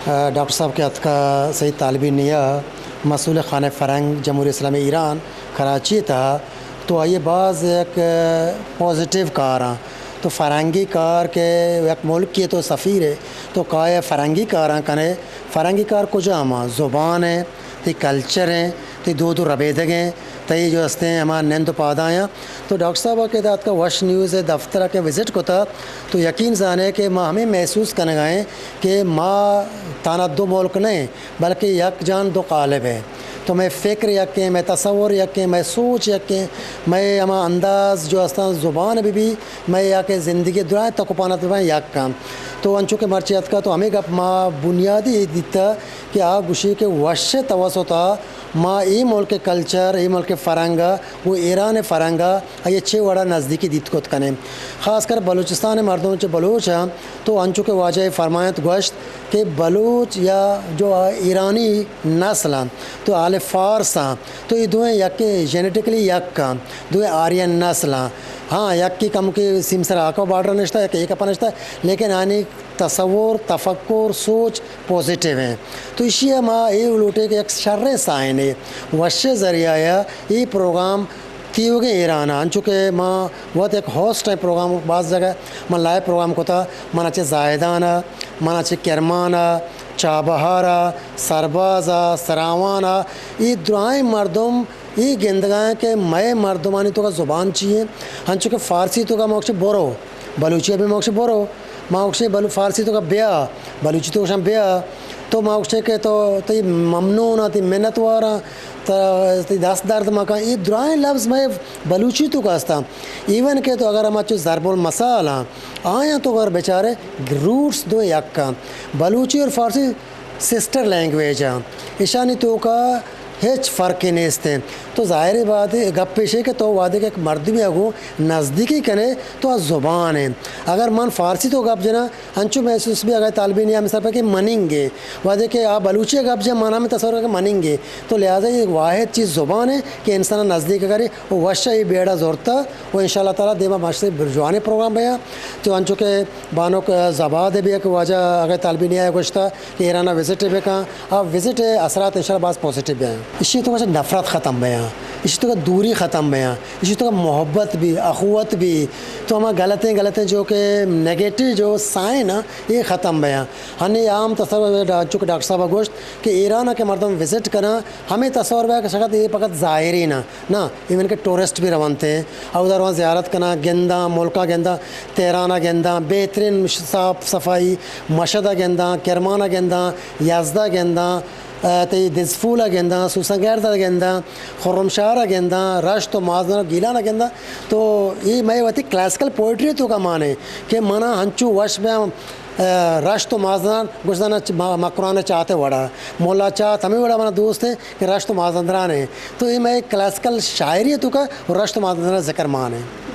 Doctor صاحب کے ہاتھ کا سید طالبی نیا مسئول خانہ فرنگ جمہوریہ اسلامی ایران کراچی تھا. تو آئیے بعض ایک پازیٹیو کار ہیں تو فرنگی کار کے ایک ملک کی تو سفیر ہے تو کہا فرنگی کاراں کنے فرنگی کار کجا ہما زبان ہے تی کلچر ہیں تی دو ربیدگ ہیں تی جو ہستے ہیں ہمارا نند پادا ہیں. تو ڈاکٹر صاحب کے داد کا وش نیوز دفتر کے وزٹ کو تھا تو یقین جانے کہ ماں ہمیں محسوس کرنے گئے کہ ماں تانا دو ملک نہیں بلکہ یک جان دو قالب ہے. تو میں فکر یکیں میں تصور یکیں میں سوچ یکیں میں ہما انداز جو ہستا زبان بھی میں یا کہ زندگی دعائیں تکپانت بھی یک کام تو انچو کے مرچیت کا تو ہمیں گپ ماں بنیادی دیتا کہ گوشی کے وش توسطا ماں ای ملک کلچر ای ملک فرنگا وہ ایران فرنگا یہ چھ وڑا نزدیکی دیت کت کنے خاص کر بلوچستان مردوں چ بلوچ ہیں تو انچو کے واجہ فرمایت گوشت کہ بلوچ یا جو ایرانی نسل ہیں تو آل فارس ہیں تو یہ دوئیں یک جینیٹکلی یک کا دوئیں آرین نسل ہیں. ہاں یک کی کم کی سمسر آکا بارڈر نشتا ہے کہ ایک اپا نشتا ہے لیکن آنی تصور تفکر سوچ پوزیٹیو ہیں. تو اسی ماں یہ لوٹے کہ ایک شر سائن ہے وش ذریعہ یہ پروگرام تیوگے ایران آن چکے ماں بہت ایک ہوسٹ ہے پروگرام بعض جگہ من لائے پروگرام کو تھا من اچھے زائدانہ من اچھے کرمانہ چابہارہ سربازہ سراوانہ یہ دعائیں مردم یہ گندگاہیں کہ میں مردمانی تو کا زبان چاہیے ہن چکے فارسی تو کا موقع بورو بلوچی بھی موقع بورو موقع فارسی تو کا بیا بلوچی تو کا بیا تو موقع کے تو تی ممنون تی منت وارا تی دست درد مکان یہ دعائیں لفظ میں بلوچی تو کا ہستا ایون کہ تو اگر ہم اچھو ضرب المثال آیا تو اگر بیچارے روٹس دو یک کا بلوچی اور فارسی سسٹر لینگویج ہیں اشانی تو کا ہیچ فرق نہیں ہیں. تو ظاہر بات ہے گپ پیش ہے کہ تو وعدے کہ ایک مرد بھی اگوں نزدیکی کنے تو زبان ہے اگر من فارسی تو گپ جنا انچو محسوس بھی اگر طالبی نہیں مثال پر کہ منیں گے وعدے کہ آپ بلوچی گپ جا مانا میں تصور کہ منیں گے تو لہٰذا یہ واحد چیز زبان ہے کہ انسان نزدیک کرے وہ وشہ یہ بیڑا زورتا وہ ان شاء اللہ تعالیٰ دیما معاشرے برجوانے پروگرام رہا تو انچو کہ بانوں کا زباد بھی ایک واجہ اگر طالبی نہیں آیا گوشتا کہ ایرانہ وزٹ ہے کہاں آپ وزٹ ہے اثرات ان شاء اللہ بعض پازیٹیو ہیں. اسی تو وجہ نفرت ختم بیاں اسی تو کا دوری ختم بیاں اسی تو کا محبت بھی اخوت بھی تو ہمیں غلطیں جو کہ نگیٹو جو سائن یہ ختم بیاں ہمیں عام تصور چونکہ ڈاکٹر صاحب گوشت کہ ایران کے مردم وزٹ کرنا ہمیں تصور بیا کہ شاید یہ فقط ظاہری نہ ایون کہ ٹورسٹ بھی روان تھے اور ادھر وہاں زیارت کرنا گندہ ملکہ گندہ تیرانہ گندہ بہترین صاف صفائی مشدہ گندہ کرمانہ گندہ یزدہ گندہ تی دزفولہ گندہ سوسنگیردہ گندہ خرمشارہ گندہ رشت و مازنہ گیلانہ گندہ تو یہ میں وقتی کلاسیکل پوئٹری تو کا مانے کہ منا ہنچو وش میں رشت و مازنان گزدانا مقرآن چاہتے وڑا مولا چاہت ہمیں وڑا منا دوست ہے کہ رشت و مازندران ہے تو یہ میں کلاسیکل شاعری تو کا رشت و مازندران ذکر مانے.